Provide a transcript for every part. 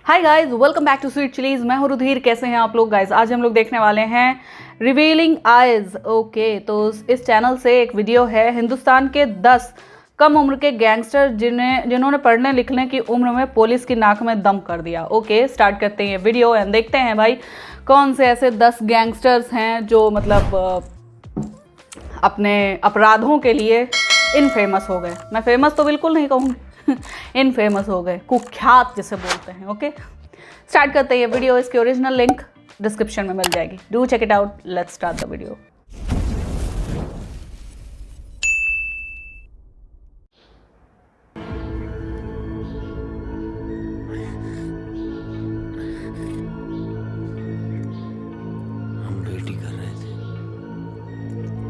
Hi guys, welcome back to Sweet Chillies. मैं हूँ रुधिर। कैसे हैं आप लोग गाइस? आज हम लोग देखने वाले हैं रिवीलिंग आइज। ओके, तो इस चैनल से एक वीडियो है हिंदुस्तान के 10 कम उम्र के गैंगस्टर जिन्होंने पढ़ने लिखने की उम्र में पुलिस की नाक में दम कर दिया। ओके, स्टार्ट करते हैं ये वीडियो एंड देखते हैं भाई कौन से ऐसे 10 गैंगस्टर्स हैं जो मतलब अपने अपराधों के लिए इनफेमस हो गए। मैं फेमस तो बिल्कुल नहीं कहूँगी, इनफेमस हो गए, कुख्यात जिसे बोलते हैं। ओके, स्टार्ट करते हैं ये वीडियो। इसकी ओरिजिनल लिंक डिस्क्रिप्शन में मिल जाएगी। Do check it out. Let's start the video. हम वेट ही कर रहे थे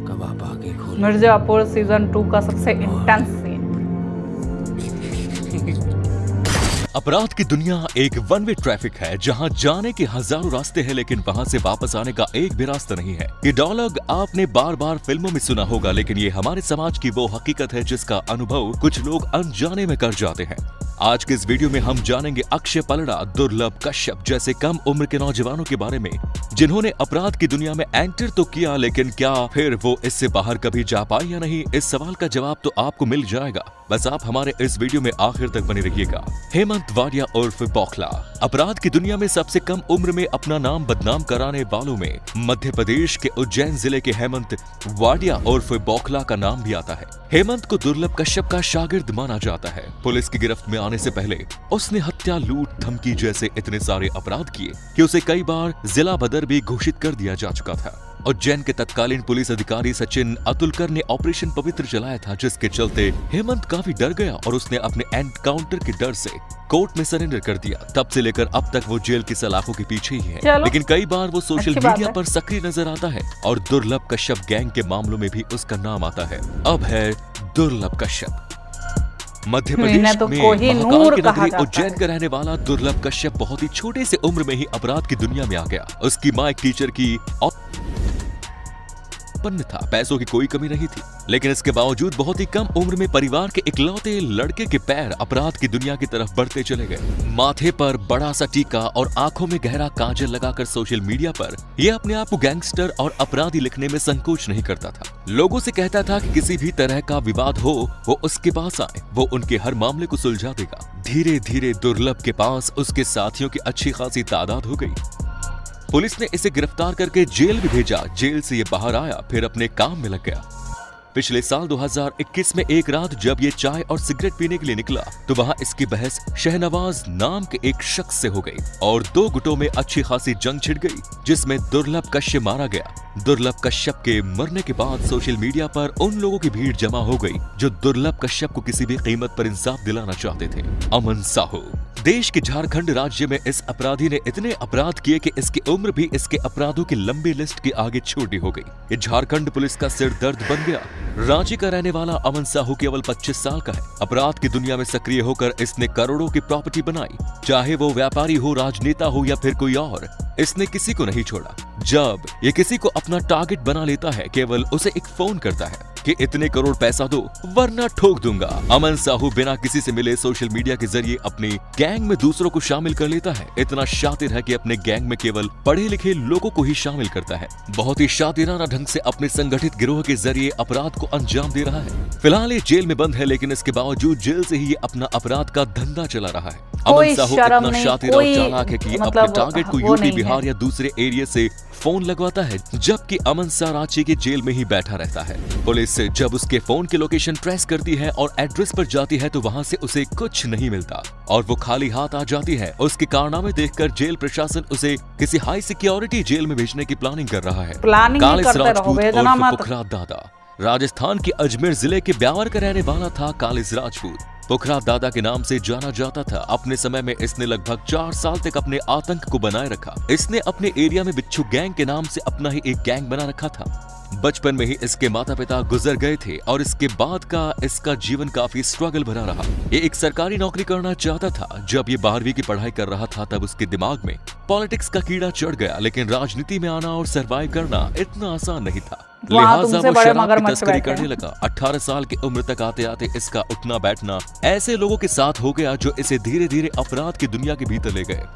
कब आप आगे खोल। मिर्जापुर सीजन 2 का सबसे इंटेंस सीन। अपराध की दुनिया एक वन वे ट्रैफिक है जहां जाने के हजारों रास्ते हैं, लेकिन वहां से वापस आने का एक भी रास्ता नहीं है। ये डायलॉग आपने बार बार फिल्मों में सुना होगा, लेकिन ये हमारे समाज की वो हकीकत है जिसका अनुभव कुछ लोग अनजाने में कर जाते हैं। आज के इस वीडियो में हम जानेंगे अक्षय पलड़ा, दुर्लभ कश्यप जैसे कम उम्र के नौजवानों के बारे में जिन्होंने अपराध की दुनिया में एंटर तो किया, लेकिन क्या फिर वो इससे बाहर कभी जा पाए या नहीं? इस सवाल का जवाब तो आपको मिल जाएगा, बस आप हमारे इस वीडियो में आखिर तक बने रहिएगा। हेमंत वाडिया उर्फ बौखला अपराध की दुनिया में सबसे कम उम्र में अपना नाम बदनाम कराने वालों में मध्य प्रदेश के उज्जैन जिले के हेमंत वाडिया उर्फ बौखला का नाम भी आता है। हेमंत को दुर्लभ कश्यप का शागिर्द माना जाता है। पुलिस की गिरफ्त में आने से पहले उसने हत्या, लूट, धमकी जैसे इतने सारे अपराध किए कि उसे कई बार जिला बदर भी घोषित कर दिया जा चुका था। उज्जैन के तत्कालीन पुलिस अधिकारी सचिन अतुलकर ने ऑपरेशन पवित्र चलाया था, जिसके चलते हेमंत काफी डर गया और उसने अपने एनकाउंटर के डर से कोर्ट में सरेंडर कर दिया। तब से लेकर अब तक वो जेल की सलाखों के पीछे ही है, लेकिन कई बार वो सोशल मीडिया पर सक्रिय नजर आता है और दुर्लभ कश्यप गैंग के मामलों में भी उसका नाम आता है। अब है दुर्लभ कश्यप। मध्य प्रदेश में महाकाल की नगरी उज्जैन का रहने वाला दुर्लभ कश्यप बहुत ही छोटे से उम्र में ही अपराध की दुनिया में आ गया। उसकी मां एक टीचर की था, पैसों की कोई कमी नहीं थी, लेकिन इसके बावजूद बहुत ही कम उम्र में परिवार के इकलौते लड़के के पैर अपराध की दुनिया की तरफ बढ़ते चले गए। माथे पर बड़ा सा टीका और आंखों में गहरा काजल लगाकर सोशल मीडिया पर यह अपने आप को गैंगस्टर और अपराधी लिखने में संकोच नहीं करता था। लोगों से कहता था कि किसी भी तरह का विवाद हो वो उसके पास आए, वो उनके हर मामले को सुलझा देगा। धीरे धीरे दुर्लभ के पास उसके साथियों की अच्छी खासी तादाद हो गई। पुलिस ने इसे गिरफ्तार करके जेल भी भेजा। जेल से ये बाहर आया, फिर अपने काम में लग गया। पिछले साल 2021 में एक रात जब ये चाय और सिगरेट पीने के लिए निकला तो वहां इसकी बहस शहनवाज नाम के एक शख्स से हो गई और 2 गुटों में अच्छी खासी जंग छिड़ गई, जिसमें दुर्लभ कश्यप मारा गया। दुर्लभ कश्यप के मरने के बाद सोशल मीडिया पर उन लोगों की भीड़ जमा हो गई जो दुर्लभ कश्यप को किसी भी कीमत पर इंसाफ दिलाना चाहते थे। अमन साहू देश के झारखंड राज्य में इस अपराधी ने इतने अपराध किए कि इसकी उम्र भी इसके अपराधों की लंबी लिस्ट के आगे छोटी हो गई। ये झारखंड पुलिस का सिर दर्द बन गया। रांची का रहने वाला अमन साहू केवल 25 साल का है। अपराध की दुनिया में सक्रिय होकर इसने करोड़ों की प्रॉपर्टी बनाई, चाहे वो व्यापारी हो, राजनेता हो या फिर कोई और। इसने किसी को नहीं छोड़ा। जब ये किसी को अपना टारगेट बना लेता है, केवल उसे एक फोन करता है कि इतने करोड़ पैसा दो वरना ठोक दूंगा। अमन साहू बिना किसी से मिले सोशल मीडिया के जरिए अपनी गैंग में दूसरों को शामिल कर लेता है। इतना शातिर है कि अपने गैंग में केवल पढ़े लिखे लोगों को ही शामिल करता है। बहुत ही शातिराना ढंग से अपने संगठित गिरोह के जरिए अपराध को अंजाम दे रहा है। फिलहाल ये जेल में बंद है, लेकिन इसके बावजूद जेल से ही ये अपना अपराध का धंधा चला रहा है। अमन साहू इतना शातिर और चालाक है कि अपने टारगेट को यूपी, बिहार या दूसरे एरिया से फोन लगवाता है, जबकि अमन सा रांची के जेल में ही बैठा रहता है। पुलिस जब उसके फोन की लोकेशन ट्रेस करती है और एड्रेस पर जाती है तो वहां से उसे कुछ नहीं मिलता और वो खाली हाथ आ जाती है। उसके कारनामे देखकर जेल प्रशासन उसे किसी हाई सिक्योरिटी जेल में भेजने की प्लानिंग कर रहा है। कालिस राजपूत उर्फ पुखराज दादा राजस्थान के अजमेर जिले के ब्यावर का रहने वाला था। कालिस राजपूत पुखराज दादा के नाम से जाना जाता था। अपने समय में इसने लगभग 4 साल तक अपने आतंक को बनाए रखा। इसने अपने एरिया में बिच्छू गैंग के नाम से अपना ही एक गैंग बना रखा था। बचपन में ही इसके माता पिता गुजर गए थे और इसके बाद का इसका जीवन काफी स्ट्रगल भरा रहा। ये एक सरकारी नौकरी करना चाहता था। जब ये 12वीं की पढ़ाई कर रहा था तब उसके दिमाग में पॉलिटिक्स का कीड़ा चढ़ गया, लेकिन राजनीति में आना और सरवाइव करना इतना आसान नहीं था। लिहाजा वो शराब की तस्करी करने लगा। 18 साल की उम्र तक आते आते इसका उठना बैठना ऐसे लोगों के साथ हो गया जो इसे धीरे धीरे अपराध की दुनिया के भीतर ले गए।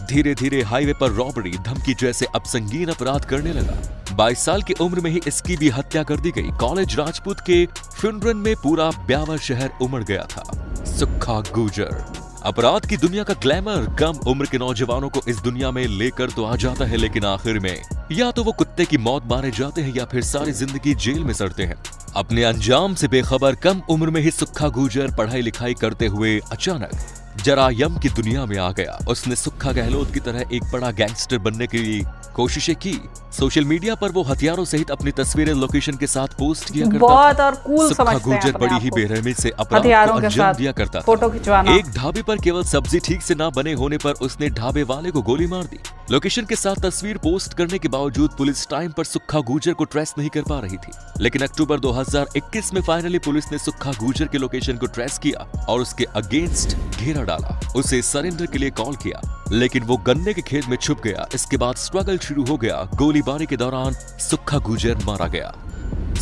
धीरे धीरे हाईवे पर रॉबरी, धमकी जैसे अब संगीन अपराध करने लगा। 22 साल की उम्र में ही इसकी भी हत्या कर दी गई। कॉलेज राजपूत के फ्यूनरन में पूरा ब्यावर शहर उमड़ गया था। सुक्खा गुर्जर अपराध की दुनिया का ग्लैमर कम उम्र के नौजवानों को इस दुनिया में लेकर तो आ जाता है, लेकिन आखिर में या तो वो कुत्ते की मौत मारे जाते हैं या फिर सारी जिंदगी जेल में सड़ते हैं। अपने अंजाम से बेखबर कम उम्र में ही सुक्खा गुर्जर पढ़ाई लिखाई करते हुए अचानक जरायम की दुनिया में आ गया। उसने सुक्खा गहलोत की तरह एक बड़ा गैंगस्टर बनने की कोशिशें की। सोशल मीडिया पर वो हथियारों सहित अपनी तस्वीरें लोकेशन के साथ पोस्ट किया करता बहुत था। और कूल सुक्खा समझते हैं गुर्जर अपने बड़ी आप ही को। बेरहमी से अपराध को हथियारों के अंजाम साथ दिया करता था। फोटो खिंचवाना। एक ढाबे पर केवल सब्जी ठीक से ना बने होने पर उसने ढाबे वाले को गोली मार दी। लोकेशन के साथ तस्वीर पोस्ट करने के बावजूद पुलिस टाइम पर सुक्खा गुर्जर को ट्रेस नहीं कर पा रही थी, लेकिन अक्टूबर 2021 में फाइनली पुलिस ने सुक्खा गुर्जर के लोकेशन को ट्रेस किया और उसके अगेंस्ट घेरा डाला। उसे सरेंडर के लिए कॉल किया, लेकिन वो गन्ने के खेत में छुप गया। इसके बाद स्ट्रगल शुरू हो गया। गोलीबारी के दौरान सुक्खा गुर्जर मारा गया।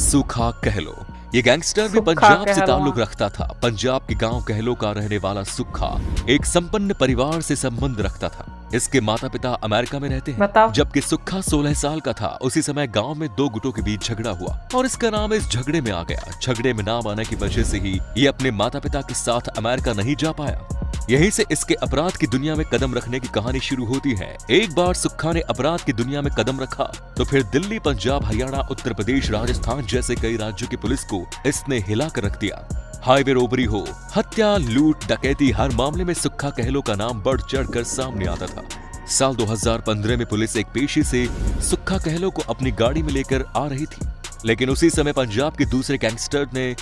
सुक्खा कहलो ये गैंगस्टर भी पंजाब से ताल्लुक रखता था। पंजाब के गांव कहलो का रहने वाला सुक्खा एक संपन्न परिवार से संबंध रखता था। इसके माता पिता अमेरिका में रहते हैं। जबकि सुक्खा 16 साल का था, उसी समय गांव में दो गुटों के बीच झगड़ा हुआ और इसका नाम इस झगड़े में आ गया। झगड़े में नाम आने की वजह से ही ये अपने माता पिता के साथ अमेरिका नहीं जा पाया। यहीं से इसके अपराध की दुनिया में कदम रखने की कहानी शुरू होती है। एक बार सुक्खा ने अपराध की दुनिया में कदम रखा तो फिर दिल्ली, पंजाब, हरियाणा, उत्तर प्रदेश, राजस्थान जैसे कई राज्यों की पुलिस को इसने हिला कर रख दिया। हाईवे रोबरी हो, हत्या, लूट, डकैती, हर मामले में सुक्खा कहलो का नाम बढ़ चढ़ कर सामने आता था। साल 2015 में पुलिस एक पेशी से सुक्खा कहलो को अपनी गाड़ी में लेकर आ रही थी, लेकिन उसी समय पंजाब के दूसरे गैंगस्टर ने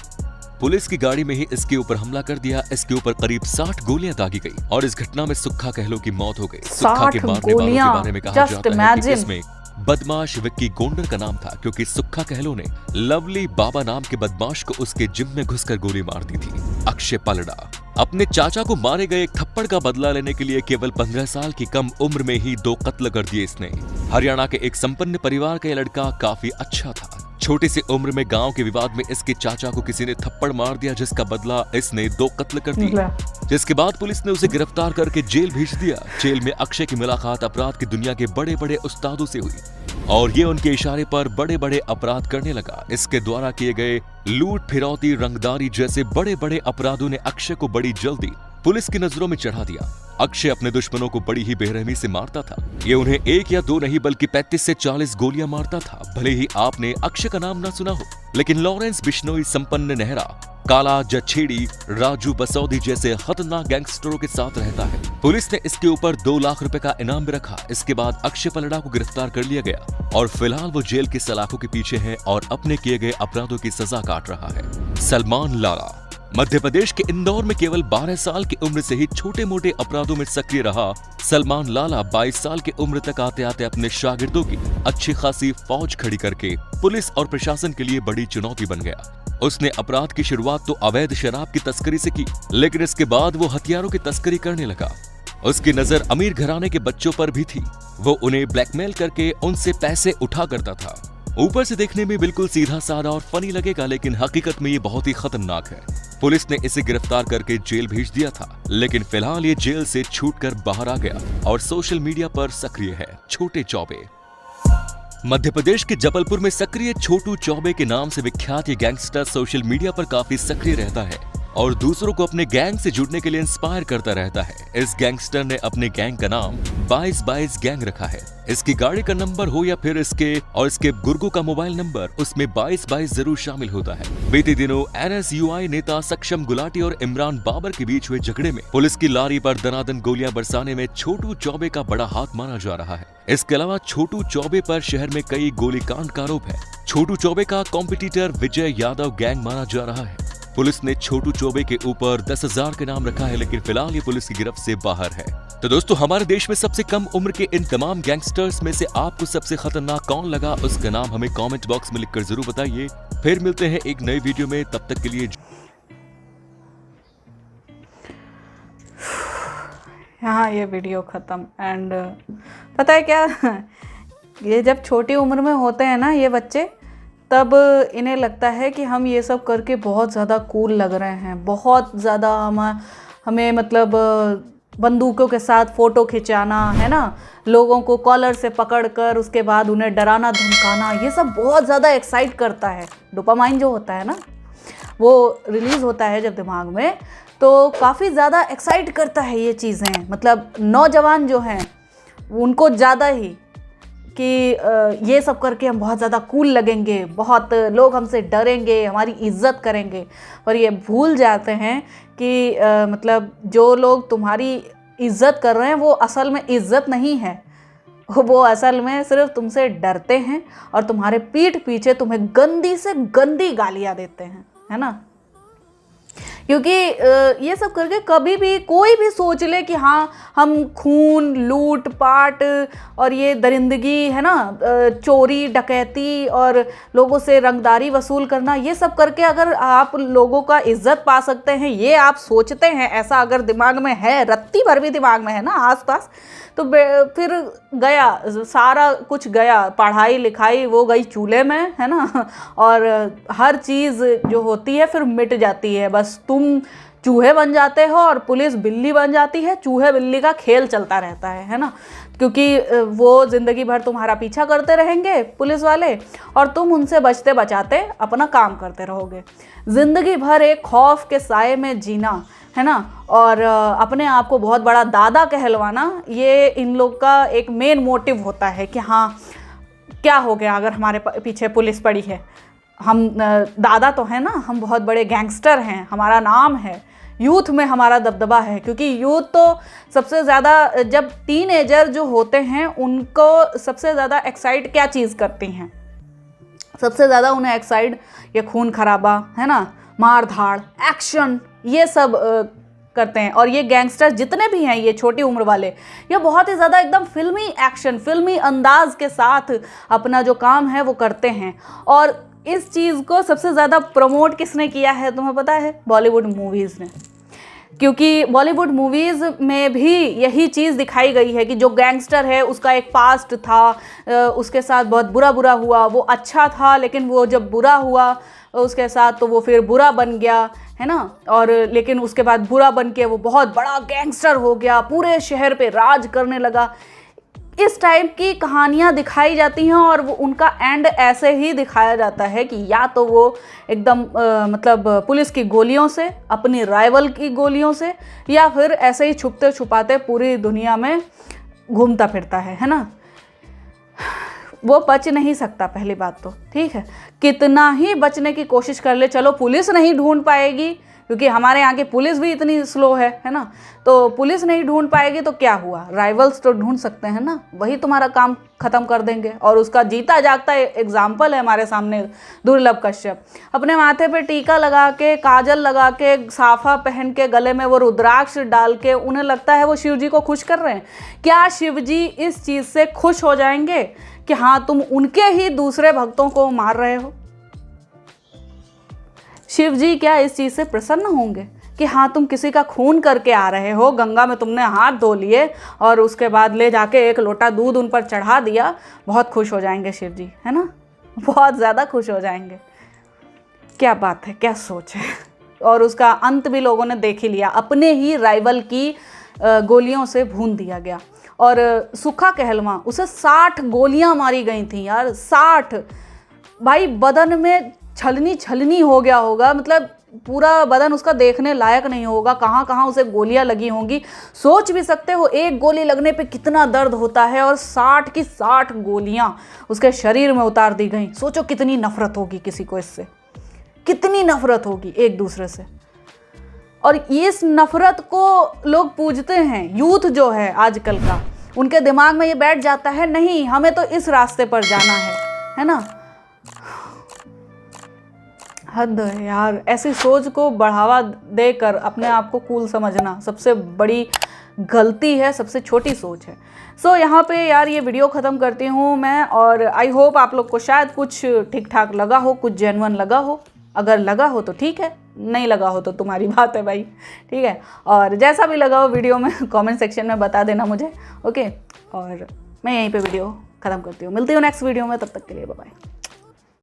पुलिस की गाड़ी में ही इसके ऊपर हमला कर दिया। इसके ऊपर करीब 60 गोलियां दागी गई और इस घटना में सुक्खा कहलो की मौत हो गई। सुक्खा के मारने वालों के बारे में कहा जाता है कि इसमें बदमाश विक्की गोंडर का नाम था, क्योंकि सुक्खा कहलो ने लवली बाबा नाम के बदमाश को उसके जिम में घुसकर गोली मार दी थी। अक्षय पलड़ा अपने चाचा को मारे गए एक थप्पड़ का बदला लेने के लिए केवल 15 साल की कम उम्र में ही 2 कत्ल कर दिए इसने। हरियाणा के एक संपन्न परिवार का यह लड़का काफी अच्छा था। छोटी सी उम्र में गांव के विवाद में इसके चाचा को किसी ने थप्पड़ मार दिया, जिसका बदला इसने 2 कत्ल कर दिए, जिसके बाद पुलिस ने उसे गिरफ्तार करके जेल भेज दिया। जेल में अक्षय की मुलाकात अपराध की दुनिया के बड़े बड़े उस्तादों से हुई और ये उनके इशारे पर बड़े बड़े अपराध करने लगा। इसके द्वारा किए गए लूट, फिरौती, रंगदारी जैसे बड़े बड़े अपराधों ने अक्षय को बड़ी जल्दी पुलिस की नजरों में चढ़ा दिया। अक्षय अपने दुश्मनों को बड़ी ही बेरहमी से मारता था। ये उन्हें 1 या 2 नहीं बल्कि 35 से 40 गोलियां मारता था। भले ही आपने अक्षय का नाम ना सुना हो, लेकिन लॉरेंस बिश्नोई, संपन्न नेहरा, काला जछेड़ी, राजू बसौदी जैसे खतरनाक गैंगस्टरों के साथ रहता है। पुलिस ने इसके ऊपर 2 लाख रुपए का इनाम भी रखा। इसके बाद अक्षय पलड़ा को गिरफ्तार कर लिया गया और फिलहाल वो जेल की सलाखों के पीछे है और अपने किए गए अपराधों की सजा काट रहा है। सलमान लाला मध्य प्रदेश के इंदौर में केवल 12 साल की उम्र से ही छोटे मोटे अपराधों में सक्रिय रहा सलमान लाला 22 साल की उम्र तक आते आते अपने शागिर्दों की अच्छी खासी फौज खड़ी करके पुलिस और प्रशासन के लिए बड़ी चुनौती बन गया। उसने अपराध की शुरुआत तो अवैध शराब की तस्करी से की, लेकिन इसके बाद वो हथियारों की तस्करी करने लगा। उसकी नजर अमीर घराने के बच्चों पर भी थी। वो उन्हें ब्लैकमेल करके उनसे पैसे उठा करता था। ऊपर से देखने में बिल्कुल सीधा साधा और फनी लगेगा, लेकिन हकीकत में ये बहुत ही खतरनाक है। पुलिस ने इसे गिरफ्तार करके जेल भेज दिया था, लेकिन फिलहाल ये जेल से छूटकर बाहर आ गया और सोशल मीडिया पर सक्रिय है। छोटे चौबे मध्य प्रदेश के जबलपुर में सक्रिय छोटू चौबे के नाम से विख्यात ये गैंगस्टर सोशल मीडिया पर काफी सक्रिय रहता है और दूसरों को अपने गैंग से जुड़ने के लिए इंस्पायर करता रहता है। इस गैंगस्टर ने अपने गैंग का नाम 2222 गैंग रखा है। इसकी गाड़ी का नंबर हो या फिर इसके गुर्गों का मोबाइल नंबर, उसमें 2222 जरूर शामिल होता है। बीते दिनों NSUI नेता सक्षम गुलाटी और इमरान बाबर के बीच हुए झगड़े में पुलिस की लारी पर दनादन गोलियां बरसाने में छोटू चौबे का बड़ा हाथ माना जा रहा है। इसके अलावा छोटू चौबे पर शहर में कई गोलीकांड का आरोप है। छोटू चौबे का कॉम्पिटिटर विजय यादव गैंग माना जा रहा है। पुलिस ने छोटू चौबे के ऊपर 10,000 के नाम रखा है, लेकिन फिलहाल ये पुलिस की गिरफ्त से बाहर है। तो दोस्तों, हमारे देश में सबसे कम उम्र के इन तमाम गैंगस्टर्स में से आपको सबसे खतरनाक कौन लगा, उसका नाम हमें कमेंट बॉक्स में लिखकर जरूर बताइए। फिर मिलते हैं एक नई वीडियो में, तब तक के लिए यहाँ ये वीडियो ख़त्म। एंड पता है क्या ये जब छोटी उम्र में होते हैं ना ये बच्चे, तब इन्हें लगता है कि हम ये सब करके बहुत ज़्यादा कूल लग रहे हैं, बहुत ज़्यादा हमें मतलब बंदूकों के साथ फ़ोटो खिंचाना है ना, लोगों को कॉलर से पकड़कर उसके बाद उन्हें डराना धमकाना, ये सब बहुत ज़्यादा एक्साइट करता है। डोपामाइन जो होता है ना, वो रिलीज़ होता है जब दिमाग में, तो काफ़ी ज़्यादा एक्साइट करता है ये चीज़ें। मतलब नौजवान जो हैं उनको ज़्यादा ही कि ये सब करके हम बहुत ज़्यादा कूल लगेंगे, बहुत लोग हमसे डरेंगे, हमारी इज्जत करेंगे। पर ये भूल जाते हैं कि मतलब जो लोग तुम्हारी इज्जत कर रहे हैं वो असल में इज्जत नहीं है, वो असल में सिर्फ तुमसे डरते हैं और तुम्हारे पीठ पीछे तुम्हें गंदी से गंदी गालियाँ देते हैं, है ना। क्योंकि ये सब करके कभी भी कोई भी सोच ले कि हाँ हम खून, लूट पाट और ये दरिंदगी है ना, चोरी डकैती और लोगों से रंगदारी वसूल करना, ये सब करके अगर आप लोगों का इज्जत पा सकते हैं, ये आप सोचते हैं, ऐसा अगर दिमाग में है, रत्ती भर भी दिमाग में है ना आसपास, तो फिर गया सारा कुछ, गया पढ़ाई लिखाई वो गई चूल्हे में, है ना। और हर चीज़ जो होती है फिर मिट जाती है, बस तुम चूहे बन जाते हो और पुलिस बिल्ली बन जाती है। चूहे बिल्ली का खेल चलता रहता है ना, क्योंकि वो ज़िंदगी भर तुम्हारा पीछा करते रहेंगे पुलिस वाले और तुम उनसे बचते बचाते अपना काम करते रहोगे। ज़िंदगी भर एक खौफ के साए में जीना, है ना, और अपने आप को बहुत बड़ा दादा कहलवाना, ये इन लोग का एक मेन मोटिव होता है कि हाँ क्या हो गया अगर हमारे पीछे पुलिस पड़ी है, हम दादा तो हैं ना, हम बहुत बड़े गैंगस्टर हैं, हमारा नाम है, यूथ में हमारा दबदबा है। क्योंकि यूथ तो सबसे ज़्यादा, जब टीनेजर जो होते हैं उनको सबसे ज़्यादा एक्साइट क्या चीज़ करती हैं, सबसे ज़्यादा उन्हें एक्साइट ये खून खराबा, है ना, मार धाड़, एक्शन, ये सब करते हैं। और ये गैंगस्टर जितने भी हैं ये छोटी उम्र वाले, ये बहुत ही ज़्यादा एकदम फिल्मी एक्शन, फिल्मी अंदाज के साथ अपना जो काम है वो करते हैं। और इस चीज़ को सबसे ज़्यादा प्रमोट किसने किया है तुम्हें पता है? बॉलीवुड मूवीज़ ने। क्योंकि बॉलीवुड मूवीज़ में भी यही चीज़ दिखाई गई है कि जो गैंगस्टर है उसका एक पास्ट था, उसके साथ बहुत बुरा हुआ, वो अच्छा था लेकिन वो जब बुरा हुआ उसके साथ तो वो फिर बुरा बन गया, है ना, और लेकिन उसके बाद बुरा बन के वो बहुत बड़ा गैंगस्टर हो गया, पूरे शहर पे राज करने लगा। इस टाइप की कहानियाँ दिखाई जाती हैं और वो उनका एंड ऐसे ही दिखाया जाता है कि या तो वो एकदम मतलब पुलिस की गोलियों से, अपनी राइवल की गोलियों से, या फिर ऐसे ही छुपते छुपाते पूरी दुनिया में घूमता फिरता है ना। वो बच नहीं सकता, पहली बात तो ठीक है, कितना ही बचने की कोशिश कर ले, चलो पुलिस नहीं ढूंढ पाएगी क्योंकि हमारे यहाँ की पुलिस भी इतनी स्लो है ना, तो पुलिस नहीं ढूंढ पाएगी तो क्या हुआ, राइवल्स तो ढूंढ सकते हैं ना, वही तुम्हारा काम ख़त्म कर देंगे। और उसका जीता जागता एग्जाम्पल है हमारे सामने दुर्लभ कश्यप। अपने माथे पे टीका लगा के, काजल लगा के, साफा पहन के, गले में वो रुद्राक्ष डाल के, उन्हें लगता है वो शिव जी को खुश कर रहे हैं। क्या शिव जी इस चीज़ से खुश हो जाएंगे कि हाँ तुम उनके ही दूसरे भक्तों को मार रहे हो? शिव जी क्या इस चीज़ से प्रसन्न होंगे कि हाँ तुम किसी का खून करके आ रहे हो, गंगा में तुमने हाथ धो लिए और उसके बाद ले जाके एक लोटा दूध उन पर चढ़ा दिया? बहुत खुश हो जाएंगे शिव जी, है ना, बहुत ज़्यादा खुश हो जाएंगे। क्या बात है, क्या सोच है। और उसका अंत भी लोगों ने देख ही लिया, अपने ही राइवल की गोलियों से भून दिया गया। और सुखा कहलवां, उसे 60 गोलियां मारी गई थी यार, 60। भाई बदन में छलनी हो गया होगा, मतलब पूरा बदन उसका देखने लायक नहीं होगा, कहाँ कहाँ उसे गोलियां लगी होंगी। सोच भी सकते हो एक गोली लगने पे कितना दर्द होता है, और 60 की 60 गोलियां उसके शरीर में उतार दी गई। सोचो कितनी नफरत होगी किसी को इससे, कितनी नफरत होगी एक दूसरे से। और इस नफरत को लोग पूजते हैं, यूथ जो है आजकल का, उनके दिमाग में ये बैठ जाता है नहीं हमें तो इस रास्ते पर जाना है ना। हद है यार, ऐसी सोच को बढ़ावा देकर अपने आप को कूल समझना सबसे बड़ी गलती है, सबसे छोटी सोच है। सो यहाँ पे यार ये वीडियो ख़त्म करती हूँ मैं, और आई होप आप लोग को शायद कुछ ठीक ठाक लगा हो, कुछ जेन्युइन लगा हो। अगर लगा हो तो ठीक है, नहीं लगा हो तो तुम्हारी बात है भाई, ठीक है। और जैसा भी लगा हो वीडियो में कमेंट सेक्शन में बता देना मुझे, ओके। और मैं यहीं पे वीडियो ख़त्म करती हूँ, मिलती हूँ नेक्स्ट वीडियो में, तब तक के लिए बाय बाय।